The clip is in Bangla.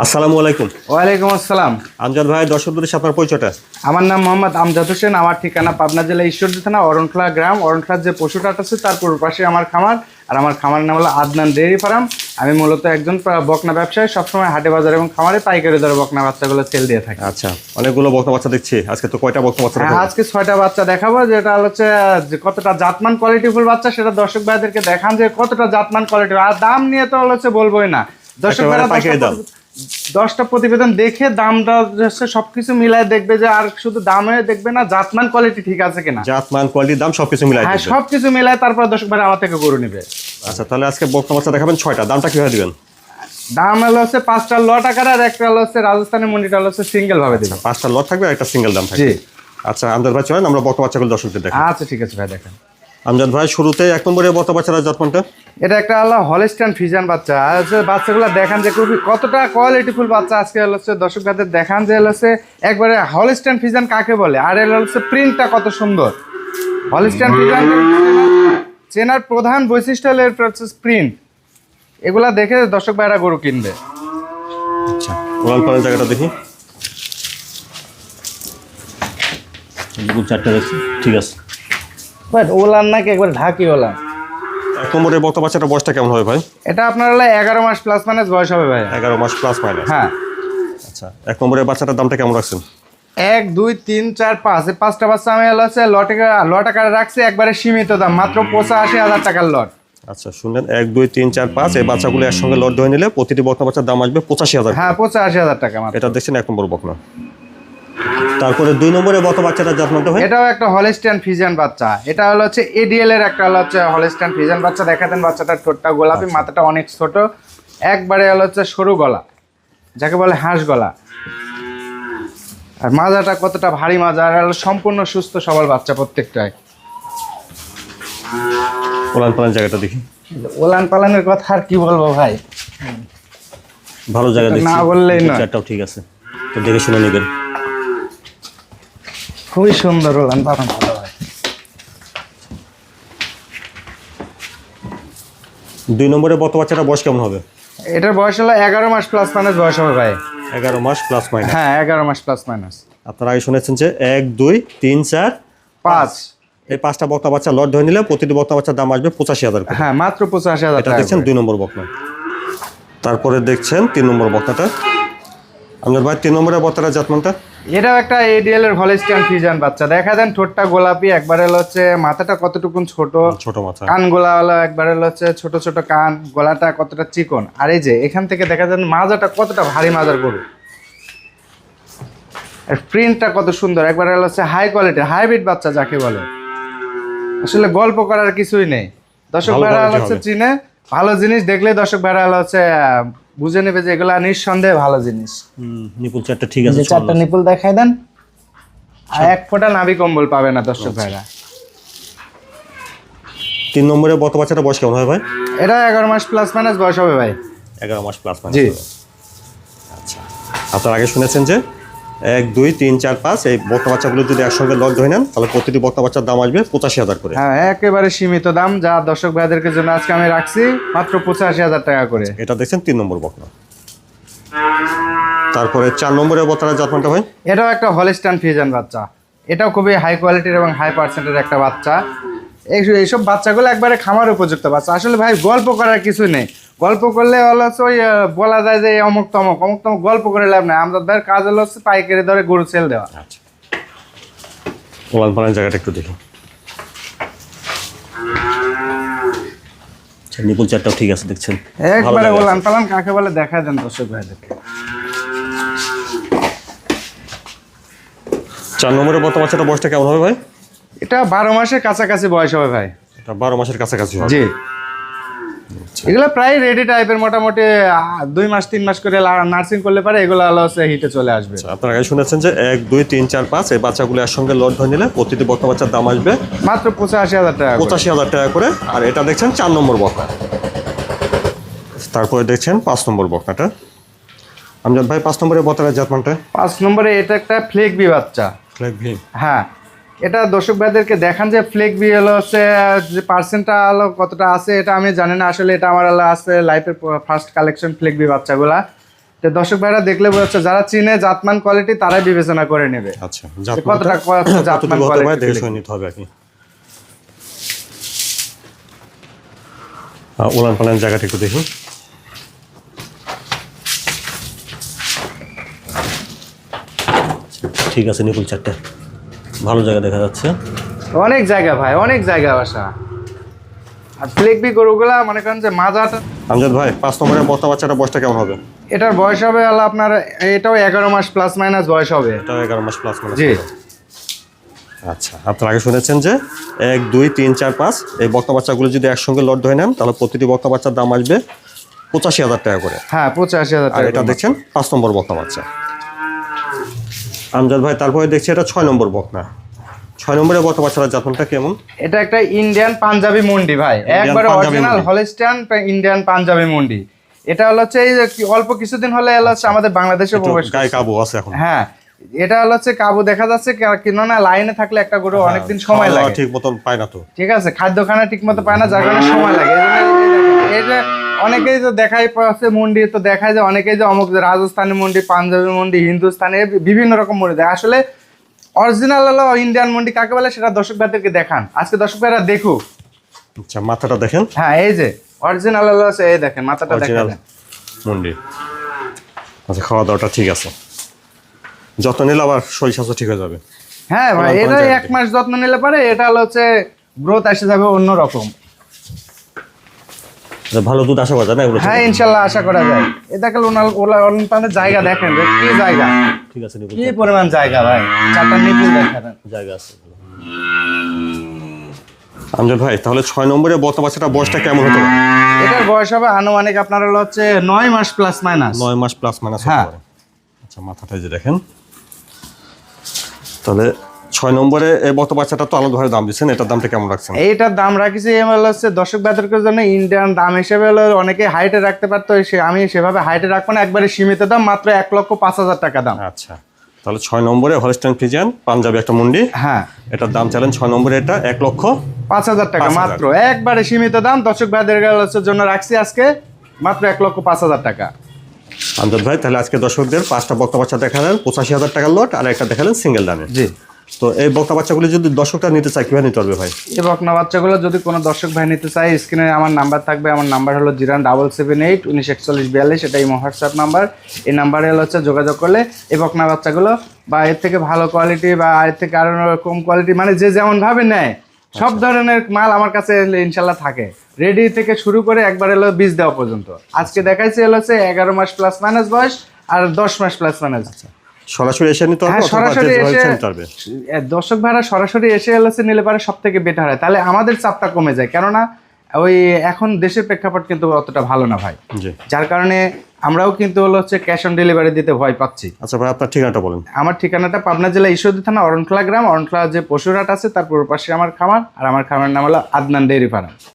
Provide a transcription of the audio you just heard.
আসসালামু আলাইকুম। ওয়ালাইকুম আসসালাম। আমজাদ ভাই, দর্শকদের সাথে আপনার পরিচয়টা। আমার নাম মোহাম্মদ আমজাদ হোসেন। আমার ঠিকানা পাবনা জেলা ঈশ্বরদী থানা অরণখোলা গ্রাম। অরণখোলার যে পশুটাট আছে তার পূর্ব পাশে আমার খামার। আর আমার খামার নাম হলো আদনান ডেয়ারি ফার্ম। আমি মূলত একজন বকনা ব্যবসায়ী। সবসময় হাটে বাজার এবং খামারে পাইকারি দরে বকনা বাচ্চাগুলো সেল দিয়ে থাকি। আচ্ছা, অনেকগুলো বকনা বাচ্চা দেখছি। আজকে তো কয়টা বকনা বাচ্চা দেখাবো? আজকে 6টা বাচ্চা দেখাবো, যেটা হচ্ছে যে কতটা জাতমান কোয়ালিটিফুল বাচ্চা সেটা দর্শক ভাইদেরকে দেখান যে কতটা জাতমান কোয়ালিটি। আর দাম নিয়ে তো হচ্ছে বলবোই না। দর্শক ভাইরা পাইকারি দাম 10টা প্রতিবেদন দেখে দামটা সবকিছু মিলায় দেখবে যে, আর শুধু দামে দেখবে না, জাতমান কোয়ালিটি ঠিক আছে কিনা। জাতমান কোয়ালিটি দাম সবকিছু মিলাই হ্যাঁ, দিবেন। সবকিছু মিলায় তারপর দর্শক ভাইরা আমার থেকে গরু নেবে। আচ্ছা, তাহলে আজকে বকনা বাচ্চা দেখাবেন 6টা। দামটা কিভাবে দিবেন? দাম হচ্ছে 5টা লট আকারে, আর একটা হচ্ছে রাজস্থানের মন্ডিটা হচ্ছে সিঙ্গেল ভাবে দিবে। 5টা লট থাকবে আর একটা সিঙ্গেল দাম থাকবে। জি। আচ্ছা আমজাদ ভাই, চলেন আমরা বকনা বাচ্চাগুলো দর্শকদের দেখাই। আচ্ছা ঠিক আছে ভাই, দেখেন। আমজাদ ভাই, শুরুতে 1 নম্বরে বকনা বাচ্চার জাতমানটা। এটা একটা হলো হলস্টাইন ফ্রিজিয়ান বাচ্চা। আর হচ্ছে বাচ্চাগুলো দেখান যে খুবই কতটা কোয়ালিটিফুল বাচ্চা। আজকে হচ্ছে দর্শক ভাইদের দেখান যে হচ্ছে একবারে হলস্টাইন ফ্রিজিয়ান কাকে বলে, আর এর হচ্ছে প্রিন্টটা কত সুন্দর। হলস্টাইন ফ্রিজিয়ান চেনার প্রধান বৈশিষ্ট্য হলো এর প্রিন্ট। এগুলা দেখে দর্শক ভাইরা গরু কিনবে। আচ্ছা, ওলান পালান জায়গাটা দেখি। দুটো 4টা দেখছি, ঠিক আছে। বাট ওলান নাকি একবার ঢাকি ওলান। 1 নম্বরে বকনা বাচ্চাটার বয়সটা কেমন হবে ভাই? এটা আপনার হলো 11 মাস প্লাস মাইনাস বয়স হবে ভাই। 11 মাস প্লাস মাইনাস। হ্যাঁ। আচ্ছা, 1 নম্বরে বাচ্চাটার দামটা কেমন রাখছেন? 1 2 3 4 5 এই 5টা বাচ্চা আমি হচ্ছে লট আকারে রাখছি, একবারে সীমিত দাম, মাত্র 85,000 টাকার লট। আচ্ছা শুনলেন, 1 2 3 4 5 এই বাচ্চাগুলো একসঙ্গে লট ধরে নিলে প্রতিটি বকনা বাচ্চার দাম আসবে 85,000। হ্যাঁ, 85,000 টাকা মাত্র। এটা দেখছেন 1 নম্বর বকনা। তারপরে 2 নম্বরে বকনা বাচ্চাটা জাতমানটা ভাই। এটাও একটা হলস্টাইন ফ্রিজিয়ান বাচ্চা। এটা হচ্ছে এডিএল এর একটা হচ্ছে হলস্টাইন ফ্রিজিয়ান বাচ্চা। দেখাতেন বাচ্চাটার ঠোঁটটা গোলাপি, মাথাটা অনেক ছোট, একবারে হচ্ছে সরু গলা, যাকে বলে হাঁস গলা। আর মাজাটা কতটা ভারী মাজা, আর সম্পূর্ণ সুস্থ সবল বাচ্চা প্রত্যেকটাই। ওলান পালান জায়গাটা দেখি। ওলান পালানের কথা আর কি বলবো ভাই, ভালো জায়গা দেখছি, না বললেই নয়। চারটাও ঠিক আছে, তো দেখে শুনে নেবেন। খুবই সুন্দর ওলান পালান, ভালো ভাই। 2 নম্বরে বকনা বাচ্চাটা বয়স কেমন হবে? এটার বয়স হলো 11 মাস প্লাস মাইনাস বয়স হবে ভাই। 11 মাস প্লাস মাইনাস। হ্যাঁ, 11 মাস প্লাস মাইনাস। আপনারা আগে শুনেছেন যে 1 2 3 4 5। এই 5টা বকনা বাচ্চা লট ধরে নিলে প্রতিটি বকনা বাচ্চার দাম আসবে 85,000 করে। হ্যাঁ, মাত্র 85,000 এটা টাকা। দেখছেন 2 নম্বর বকনা। তারপরে দেখছেন 3 নম্বর বকনাটা। আপনার ভাই 3 নম্বরের বকনাটা জাতমানটা। এটাও একটা এডিএল এর হলস্টাইন ফ্রিজিয়ান বাচ্চা। দেখা দেন ঠোঁটটা গোলাপি, একবারে হচ্ছে মাথাটা কতটুকুন ছোট, ছোট মাথা, কান গোলা হলো একবারে হচ্ছে ছোট ছোট কান, গলাটা কতটা চিকন। আর এই যে এখান থেকে দেখা যান মাজাটা কতটা ভারী মাজার গরু। আর প্রিন্টটা কত সুন্দর, একবারে হচ্ছে হাই কোয়ালিটি হাইব্রিড বাচ্চা যাকে বলে। আসলে গল্প করার কিছুই নেই। দর্শক ভালো ভাইরা quality হচ্ছে হবে। চিনে, ভালো জিনিস দেখলে দর্শক ভাইরা হচ্ছে বুঝে নেবে যে এগুলা নিঃসন্দেহে ভালো জিনিস। নিপুল চারটা ঠিক আছে। যে 4টা নিপুল দেখাই দেন, আর 1 ফোঁটা নাভি কম্বল পাবে না দর্শক ভাইরা। 3 নম্বরে বকনা বাচ্চাটা বয়স কেমন হবে ভাই? এটা 11 মাস প্লাস মাইনাস বয়স হবে ভাই। 11 মাস প্লাস মাইনাস। জি। আচ্ছা, আপনারা আগে শুনেছেন যে 1 2 3 4 5 এই বকনা বাচ্চাগুলো যদি একসঙ্গে লট ধরে নেন তাহলে প্রতিটি বকনা বাচ্চার দাম আসবে 85,000 করে। হ্যাঁ, একেবারে সীমিত দাম, যা দর্শক ভাইদেরকে জন্য আজকে আমি রাখছি মাত্র 85,000 টাকা করে। এটা দেখছেন 3 নম্বর বকনা। তারপরে 4 নম্বরের বকনার জাতমানটা ভাই। এটাও একটা হলস্টাইন ফ্রিজিয়ান বাচ্চা। এটাও খুবই হাই কোয়ালিটির এবং হাই পার্সেন্টের একটা বাচ্চা। এইসব বাচ্চাগুলো একবারে খামার উপযুক্ত বাচ্চা। আসলে ভাই গল্প করার কিছু নেই। গল্প করলে হলো ওই বলা যায় যে অমুক তমক গল্প করে লাভ নাই। আমাদের ভাইয়ের কাজ হলো হচ্ছে পাইকারি দরে গরু সেল দেওয়া। আচ্ছা, ওলান পালান জায়গাটা একটু দেখি। আচ্ছা, নিপুল চারটাও ঠিক আছে দেখছেন। একবারে ওলান পালান কাকে বলে দেখা দেন দর্শক ভাইদেরকে। 4 নম্বরের বকনা বাচ্চাটা বয়সটা কেমন হবে ভাই? এটা 12 মাসের কাছাকাছি বয়স হবে ভাই। এটা 12 মাসের কাছাকাছি হবে। জি। এগুলো প্রায় রেডি টাইপের, মোটামুটি 2 মাস 3 মাস করে নার্সিং করলে পারে এগুলো হচ্ছে হিটে চলে আসবে। আপনারা আগে শুনেছেন যে 1 2 3 4 5 এই বাচ্চাগুলো একসঙ্গে লট ধরে নিলে প্রতিটি বকনা বাচ্চার দাম আসবে মাত্র 85,000 টাকা করে। 85,000 টাকা করে। আর এটা দেখছেন 4 নম্বর বকনা। তারপরে দেখছেন 5 নম্বর বকনাটা। আমজাদ ভাই, 5 নম্বরের বকনার জাতমানটা। 5 নম্বরে এটা একটা ফ্লেক বি বাচ্চা। Flag V. হ্যাঁ, এটা দর্শক ভাইদেরকে দেখান যে ফ্লেক বি হলো হচ্ছে যে পার্সেন্টটা হলো কতটা আছে এটা আমি জানি না। আসলে এটা আমার হলো আছে লাইফের ফার্স্ট কালেকশন ফ্লেক বি বাচ্চাগুলা। তো দর্শক ভাইরা দেখলে বোঝা যারা চিনে জাতমান কোয়ালিটি তারাই বিবেচনা করে নেবে। আচ্ছা, কতটা জাতমান কোয়ালিটি দেখে শুনে নিতে হবে আর কি। উলান পালান জায়গাটা একটু দেখুন। ঠিক আছে, নিপুল চারটে ভালো জায়গা দেখা যাচ্ছে। অনেক জায়গা ভাই, অনেক জায়গা বাসা। আর ফ্লেকবি গরুগুলা মনে করেন যে মাজাটা। আমজাদ ভাই 5 নম্বরের বক্তা বাচ্চাটা বয়সটা কেমন হবে? এটার বয়স হবে আল্লাহ আপনার, এটাও 11 মাস প্লাস মাইনাস বয়স হবে। এটাও 11 মাস প্লাস মাইনাস। জি। আচ্ছা, আপনারা আগে শুনেছেন যে 1 2 3 4 5 এই বক্তা বাচ্চাগুলো যদি একসঙ্গে লট ধরে নেন তাহলে প্রতিটি বক্তা বাচ্চার দাম আসবে 85,000 টাকা করে। হ্যাঁ 85,000 আর টাকা। এটা দেখছেন 5 নম্বর বক্তা বাচ্চা। আমজাদ ভাই তারপরে দেখছি এটা 6 নম্বর বকনা। 6 নম্বরের বক্তা বাচ্চার জাতমানটা কেমন? এটা একটা ইন্ডিয়ান পাঞ্জাবি মুন্ডি ভাই, একবারে অরিজিনাল হলিস্টিয়ান ইন্ডিয়ান পাঞ্জাবি মুন্ডি। এটা হচ্ছে এই যে অল্প কিছুদিন হলে হচ্ছে আমাদের বাংলাদেশে প্রবেশ করছে। গায়ে কাবু আছে এখন। হ্যাঁ, এটা হচ্ছে কাবু দেখা যাচ্ছে, কেননা লাইনে থাকলে একটা গরু অনেকদিন সময় লাগে, ঠিক মতন পায় না তো। ঠিক আছে, খাদ্যখানা ঠিক মতো পায় না, যার কারণে সময় লাগে। এই যে অনেকেই তো দেখাই পাচ্ছে মুন্ডি, তো দেখায় যে অনেকেই যে অমুক রাজস্থানী মুন্ডি, পাঞ্জাবি মুন্ডি, হিন্দুস্তানি বিভিন্ন রকম মুন্ডি দেয়। আসলে অরিজিনাল হলো ইন্ডিয়ান মুন্ডি কাকে বলে সেটা দর্শক ভাইদেরকে দেখান। আজকে দর্শক ভাইরা দেখুক। আচ্ছা, মাথাটা দেখেন। হ্যাঁ, এই যে অরিজিনাল হলো, এই দেখেন মাথাটা দেখেন মুন্ডি। আচ্ছা, খাওয়া দাওয়াটা ঠিক আছে, যত্ন নিলে আবার শরীর স্বাস্থ্য ঠিক হয়ে যাবে। হ্যাঁ ভাই, এটা 1 মাস যত্ন নিলে পারে এটা হচ্ছে গ্রোথ এসে যাবে অন্যরকম। ভালো দুধ আশা করা যায় না এগুলো? হ্যাঁ ইনশাল্লাহ আশা করা যায়। এ দেখেন ওনার জায়গা দেখেন যে কি জায়গা, ঠিক আছে, কি পরিমাণ জায়গা ভাই, 4টা নিপুল দেখেন জায়গা আছে। আমজাদ ভাই তাহলে 6 নম্বরে বক্তা বাচ্চাটা বয়সটা কেমন হতে পারে? এটার বয়স হবে আনুমানিক আপনার হচ্ছে 9 মাস প্লাস মাইনাস। 9 মাস প্লাস মাইনাস হতে হ্যাঁ। পারে। আচ্ছা, মাথাটা যে দেখেন। তাহলে 6 নম্বরে এই বক্তা বাচ্চাটা তো আলাদা ভাবে দাম দিচ্ছেন, এটার দামটা কেমন রাখছেন? এইটার দাম রাখিছি হচ্ছে দর্শক বাজারের জন্য ইন্ডিয়ান দাম হিসেবে হলো অনেকে হাইটে রাখতে পারতো, আমি সেভাবে হাইটে রাখবো না, একবারে সীমিত দাম মাত্র 1,05,000 টাকা দাম। আচ্ছা, তাহলে 6 নম্বরে হলস্টাইন ফ্রিজিয়ান পাঞ্জাবি একটা মুন্ডি। হ্যাঁ, এটার দাম চালেন 6 নম্বরে এটা 1,05,000 টাকা মাত্র, একবারে সীমিত দাম দর্শক ভাইদের জন্য রাখছি আজকে মাত্র 1,05,000 টাকা। আমজাদ ভাই তাহলে আজকে দর্শকদের 5টা বক্তা বাচ্চা দেখালেন 85,000 টাকার লট, আর একটা দেখালেন সিঙ্গেল দামে। জি। তো এই বক্তা বাচ্চাগুলি যদি দর্শকরা নিতে চায় কিভাবে নিতে পারবে ভাই? এই বকনা বাচ্চাগুলো যদি কোনো দর্শক ভাই নিতে চায়, স্ক্রিনে আমার নাম্বার থাকবে, আমার নাম্বার হলো 07778 194142, এটাই হোয়াটসঅ্যাপ নাম্বার। এই নাম্বারে হচ্ছে যোগাযোগ করলে এই বকনা বাচ্চাগুলো বা এর থেকে ভালো কোয়ালিটি বা এর থেকে আরো কম কোয়ালিটি, মানে যে যেমন ভাবে নেয় সব ধরনের মাল আমার কাছে ইনশাল্লাহ থাকে, রেডি থেকে শুরু করে একবার এলো বীজ দেওয়া পর্যন্ত। আজকে দেখাইছে হচ্ছে 11 মাস প্লাস মাইনাস বয়স আর 10 মাস প্লাস মাইনাস। সরাসরি এসে নিতে হবে? হ্যাঁ, সরাসরি এসে নিতে হবে। দর্শক ভাইরা সরাসরি এসে নিলে পারে সব থেকে বেটার হয়, তাহলে আমাদের চাপটা কমে যায়। কেননা ওই এখন দেশের প্রেক্ষাপট কিন্তু অতটা ভালো না ভাই, যার কারণে আমরাও কিন্তু হচ্ছে ক্যাশ অন ডেলিভারি দিতে ভয় পাচ্ছি। আচ্ছা ভাই, আপনার ঠিকানাটা বলেন। আমার ঠিকানাটা পাবনা জেলা ঈশ্বরদী থানা অরণখোলা গ্রাম, অরণখোলা যে পশুরহাট আছে তার পূর্ব পাশে আমার খামার, আর আমার খামারের নাম হলো আদনান ডেইরি ফার্ম।